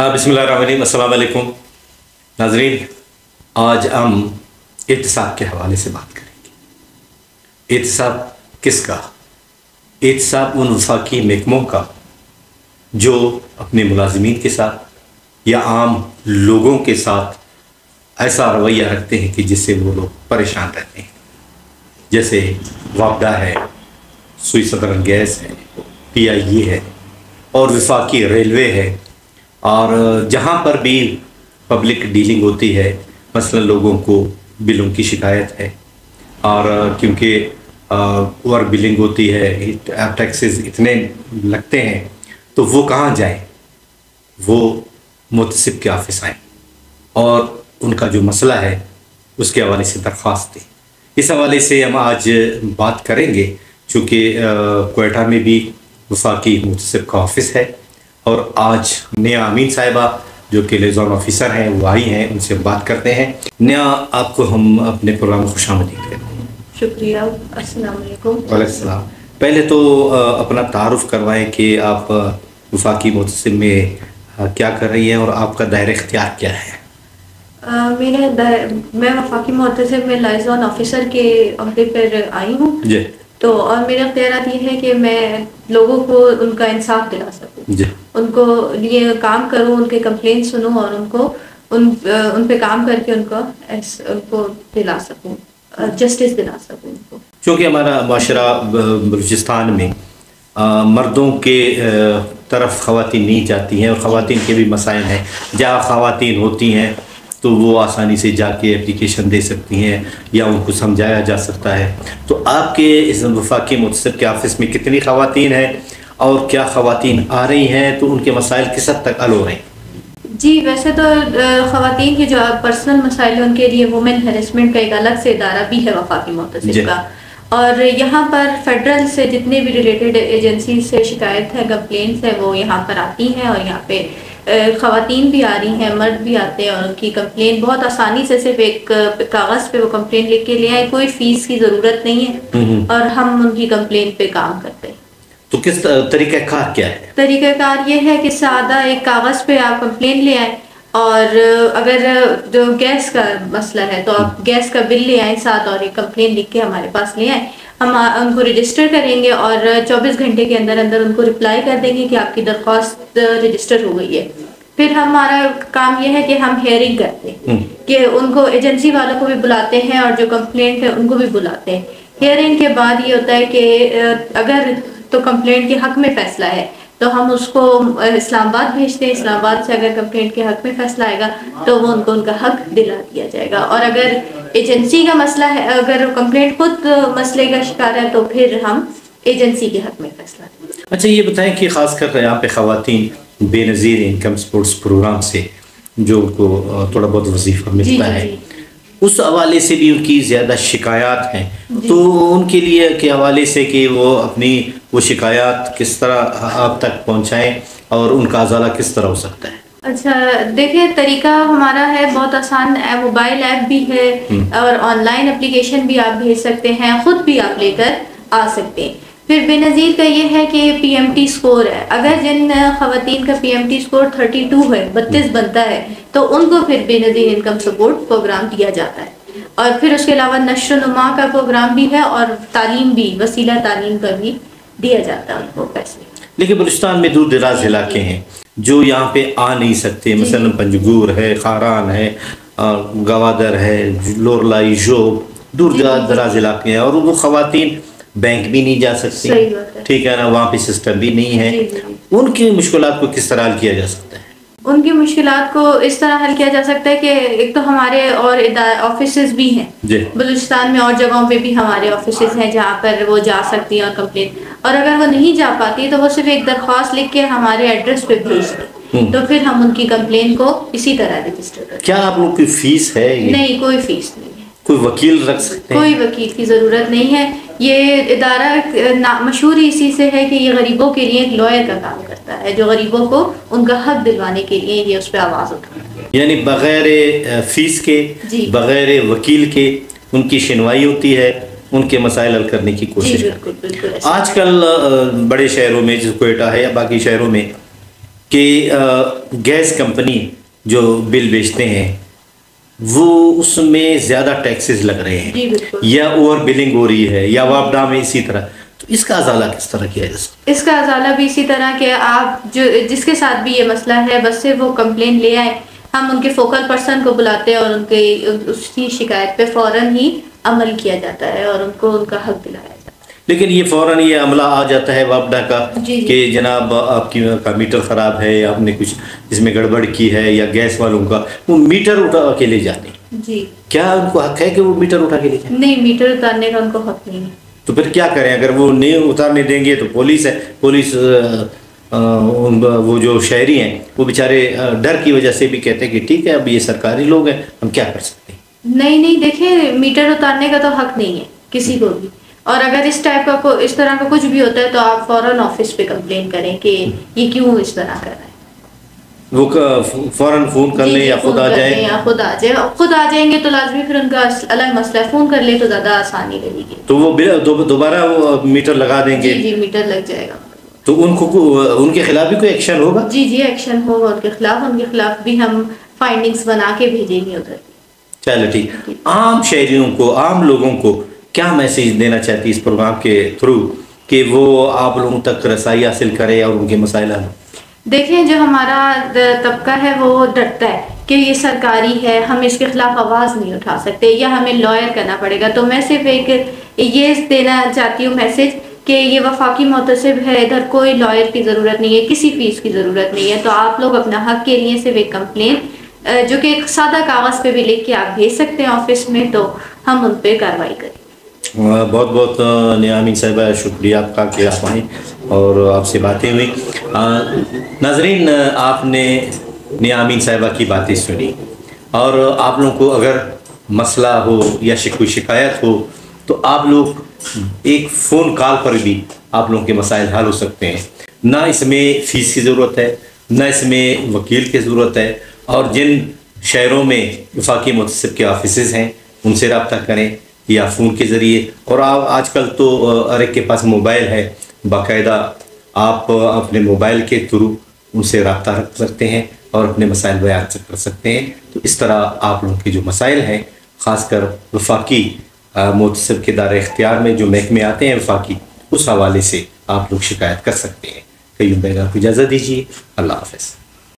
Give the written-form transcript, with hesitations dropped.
बिस्मिल्लाहिर्रहमानिर्रहीम। अस्सलाम वालेकुम नाज़रीन, आज हम एहतिसाब के हवाले से बात करेंगे। एहतिसाब किसका? एहतिसाब उन वफाकी महकमों का जो अपने मुलाजिमीन के साथ या आम लोगों के साथ ऐसा रवैया रखते हैं कि जिससे वो लोग परेशान रहते हैं, जैसे वापडा है, सुई सदरन गैस है, PIA है और वफाकी रेलवे है। और जहाँ पर भी पब्लिक डीलिंग होती है, मसलन लोगों को बिलों की शिकायत है और क्योंकि ओवर बिलिंग होती है, टैक्सेस इतने लगते हैं, तो वो कहाँ जाएं? वो मुतसिब के ऑफिस आएँ और उनका जो मसला है उसके हवाले से दरख्वास्त दें। इस हवाले से हम आज बात करेंगे, चूँकि क्वेटा में भी वफाकी मुतसिब का ऑफिस है और आज नया अमीन साहिबा जो कि लिज़ॉन ऑफिसर हैं वो आई हैं, उनसे बात करते हैं। नया, आपको हम अपने प्रोग्राम में खुशामदीद कहते हैं। शुक्रिया। अस्सलाम वालेकुम। वालेकुम सलाम। पहले तो अपना तारुफ करवाएं कि आप वफाकी मुतसिब में क्या कर रही हैं और आपका दायरा इख्तियार क्या है? मैं वफाकी मुतसिब में लिज़ॉन ऑफिसर के अहदे पर आई हूँ जी। तो और मेरा इख्तियारात ये है कि मैं लोगों को उनका इंसाफ दिला सकूँ, उनको लिए काम करूँ, उनके कंप्लेंट सुनूँ और उनको उन पे काम करके उनको दिला सकूँ, जस्टिस दिला सकूँ उनको। क्योंकि हमारा माशरा बलूचिस्तान में मर्दों के तरफ ख़वातीन नहीं जाती हैं और ख़वातीन के भी मसाइल हैं। जहाँ ख़वातीन होती हैं तो वो आसानी से जाके एप्लीकेशन दे सकती हैं या उनको समझाया जा सकता है। तो आपके इस वफाकी मुतसिब के ऑफिस में कितनी ख़वातीन हैं और क्या ख़वातीन आ रही हैं, तो उनके मसाइल किस हद तक हल हो रहे हैं? जी, वैसे तो ख़वातीन के जो पर्सनल मसाइल उनके लिए वुमेन हेरेसमेंट का एक अलग से इदारा भी है वफाकी मुतसिब का, और यहाँ पर फेडरल से जितने भी रिलेटेड एजेंसी से शिकायत है, कंप्लेंट्स है, वो यहाँ पर आती हैं और यहाँ पे ख़वातीन भी आ रही हैं, मर्द भी आते हैं और उनकी कंप्लेंट बहुत आसानी से सिर्फ एक कागज़ पे वो कंप्लेंट लिख के ले आए, कोई फीस की ज़रूरत नहीं है और हम उनकी कंप्लेंट पे काम करते हैं। तो किस तरीक़ाकार क्या है? तरीक़ाकार ये है कि सादा एक कागज़ पे आप कंप्लेंट ले आए और अगर जो गैस का मसला है तो आप गैस का बिल ले आए साथ और एक कंप्लेंट लिख के हमारे पास ले आए, हम उनको रजिस्टर करेंगे और 24 घंटे के अंदर अंदर उनको रिप्लाई कर देंगे कि आपकी दरख्वास्त रजिस्टर हो गई है। फिर हमारा काम यह है कि हम हेयरिंग करते हैं कि उनको एजेंसी वालों को भी बुलाते हैं और जो कंप्लेंट है उनको भी बुलाते हैं। हेयरिंग के बाद ये होता है कि अगर तो कंप्लेंट के हक में फैसला है तो हम उसको इस्लामाबाद भेजते हैं। इस्लामाबाद से अगर कंप्लेंट के हक में फैसला आएगा तो वो उनको उनका हक दिला दिया जाएगा, और अगर एजेंसी का मसला है, अगर कंप्लेंट खुद मसले का शिकार है तो फिर हम एजेंसी के हक में फैसला देंगे। अच्छा, ये बताएं कि ख़ासकर यहाँ पे ख़वातीन बेनज़ीर इनकम सपोर्ट्स प्रोग्राम से जो उनको थोड़ा बहुत वजीफ़ा मिलता है, उस हवाले से भी उनकी ज़्यादा शिकायत हैं, तो उनके लिए के हवाले से कि वो अपनी वो शिकायत किस तरह आप तक पहुँचाएँ और उनका अज़ाला किस तरह हो सकता है? अच्छा, देखिए, तरीका हमारा है बहुत आसान। मोबाइल ऐप भी है और ऑनलाइन एप्लीकेशन भी आप भेज सकते हैं, ख़ुद भी आप लेकर आ सकते हैं। फिर बेनज़ीर का ये है कि PMT स्कोर है, अगर जिन ख़वातीन का PMT स्कोर 32 है, 32 बनता है, तो उनको फिर बेनज़ीर इनकम सपोर्ट प्रोग्राम दिया जाता है। और फिर उसके अलावा नश्र नुमा का प्रोग्राम भी है और तालीम भी, वसीला तालीम का भी दिया जाता है उनको पैसे। लेकिन बलूचिस्तान में दूर दराज इलाके हैं जो यहाँ पे आ नहीं सकते, मसलन पंजगूर है, खारान है, गवादर है, लोरलाई, जोब, दूर दराज इलाके हैं और वो ख़वातीन बैंक भी नहीं जा सकती, ठीक है ना, वहाँ पे सिस्टम भी नहीं है। उनकी मुश्किलात को किस तरह हल किया जा सकता है? उनकी मुश्किलात को इस तरह हल किया जा सकता है कि एक तो हमारे और ऑफिसेज भी हैं बलूचिस्तान में, और जगहों पे भी हमारे ऑफिसेज हैं जहाँ पर वो जा सकती हैं और कंप्लेंट, और अगर वो नहीं जा पाती तो वो सिर्फ एक दरख्वास्त लिख के हमारे एड्रेस पे भेज दें, तो फिर हम उनकी कंप्लेंट को इसी तरह रजिस्टर करते हैं। क्या आप लोग की फीस है? नहीं, कोई फीस नहीं है। कोई वकील रख सकते हैं? कोई वकील की ज़रूरत नहीं है। ये इदारा मशहूर इसी से है कि ये गरीबों के लिए एक लॉयर का काम करता है, जो गरीबों को उनका हक दिलवाने के लिए ये उस पर आवाज़ उठाता है। यानी बग़ैर फीस के, बग़ैर वकील के उनकी सुनवाई होती है, उनके मसाइल हल करने की कोशिश करते हैं। आजकल बड़े शहरों में, जैसे क्वेटा है या बाकी शहरों में, कि गैस कंपनी जो बिल बेचते हैं वो उसमें ज़्यादा टैक्सेस लग रहे जी हैं बिल्कुल। या ओवर बिलिंग हो रही है या वापडा में इसी तरह, तो इसका अजाला किस तरह किया जा सकता इसका अजाला भी इसी तरह के आप जो जिसके साथ भी ये मसला है बस से वो कंप्लेन ले आए, हम उनके फोकल पर्सन को बुलाते हैं और उनके उसकी शिकायत पे फौरन ही अमल किया जाता है और उनको उनका हक दिलाया जाता है। लेकिन ये फौरन ये अमला आ जाता है वापडा का जी, जी। कि जनाब आपकी का मीटर ख़राब है या आपने कुछ इसमें गड़बड़ की है, या गैस वालों का वो मीटर उठा के ले जाते हैं, जी क्या उनको हक है कि वो मीटर उठा के ले जाए? नहीं, मीटर उतारने का उनको हक नहीं है। तो फिर क्या करें? अगर वो नहीं उतारने देंगे तो पुलिस है, पुलिस वो जो शहरी हैं वो बेचारे डर की वजह से भी कहते हैं कि ठीक है अब ये सरकारी लोग हैं, हम क्या कर सकते हैं। नहीं, देखिए मीटर उतारने का तो हक नहीं है किसी को भी, और अगर इस टाइप का इस तरह का कुछ भी होता है तो आप फौरन ऑफिस पे कंप्लेन करें कि ये क्यों इस तरह कर रहा है। वो फौरन फ़ोन कर लें या खुद आ जाए? या खुद आ जाए, खुद आ जाएंगे तो लाजमी फिर उनका अलग मसला है, फ़ोन कर ले तो ज़्यादा आसानी रहेगी। तो वो दोबारा वो मीटर लगा देंगे? जी मीटर लग जाएगा। तो उनको उनके खिलाफ भी कोई एक्शन होगा? जी एक्शन होगा उनके खिलाफ भी हम फाइंडिंग्स बना के भेजेंगे उधर। चलो ठीक। आम शहरियों को, आम लोगों को क्या मैसेज देना चाहती है इस प्रोग्राम के थ्रू कि वो आप लोगों तक रसाई हासिल करें और उनके मसाइल हल? देखें, जो हमारा तबका है वो डरता है कि ये सरकारी है, हम इसके खिलाफ आवाज़ नहीं उठा सकते या हमें लॉयर करना पड़ेगा। तो मैं सिर्फ एक ये देना चाहती हूँ मैसेज कि ये वफाकी मोतसिब है, इधर कोई लॉयर की ज़रूरत नहीं है, किसी फीस की ज़रूरत नहीं है। तो आप लोग अपना हक के लिए सिर्फ एक कंप्लेन जो कि एक सादा कागज़ पे भी लिख के आप भेज सकते हैं ऑफिस में, तो हम उन पर कार्रवाई करें। बहुत बहुत नियामीन साहिबा, शुक्रिया आपका कि आप आए और आपसे बातें हुई। नाजरीन, आपने नियामीन साहिबा की बातें सुनी और आप लोगों को अगर मसला हो या कोई शिकायत हो तो आप लोग एक फ़ोन कॉल पर भी आप लोगों के मसाइल हल हो सकते हैं। ना इसमें फ़ीस की ज़रूरत है, ना इसमें वकील की ज़रूरत है। और जिन शहरों में वफाकी मुतसिब के ऑफिसेज़ हैं उनसे रब्ता करें या फ़ोन के ज़रिए। और आप आजकल तो हर एक के पास मोबाइल है, बाकायदा आप अपने मोबाइल के थ्रू उनसे रब्ता रख सकते हैं और अपने मसाइल बयान कर सकते हैं। तो इस तरह आप लोगों के जो मसाइल हैं, ख़ासकर वफाकी मुतसिब के दायरे इख्तियार में जो महकमे आते हैं वफाकी, उस हवाले से आप लोग शिकायत कर सकते हैं। कई बैग आपको इजाज़त दीजिए। अल्लाह हाफ़िज़।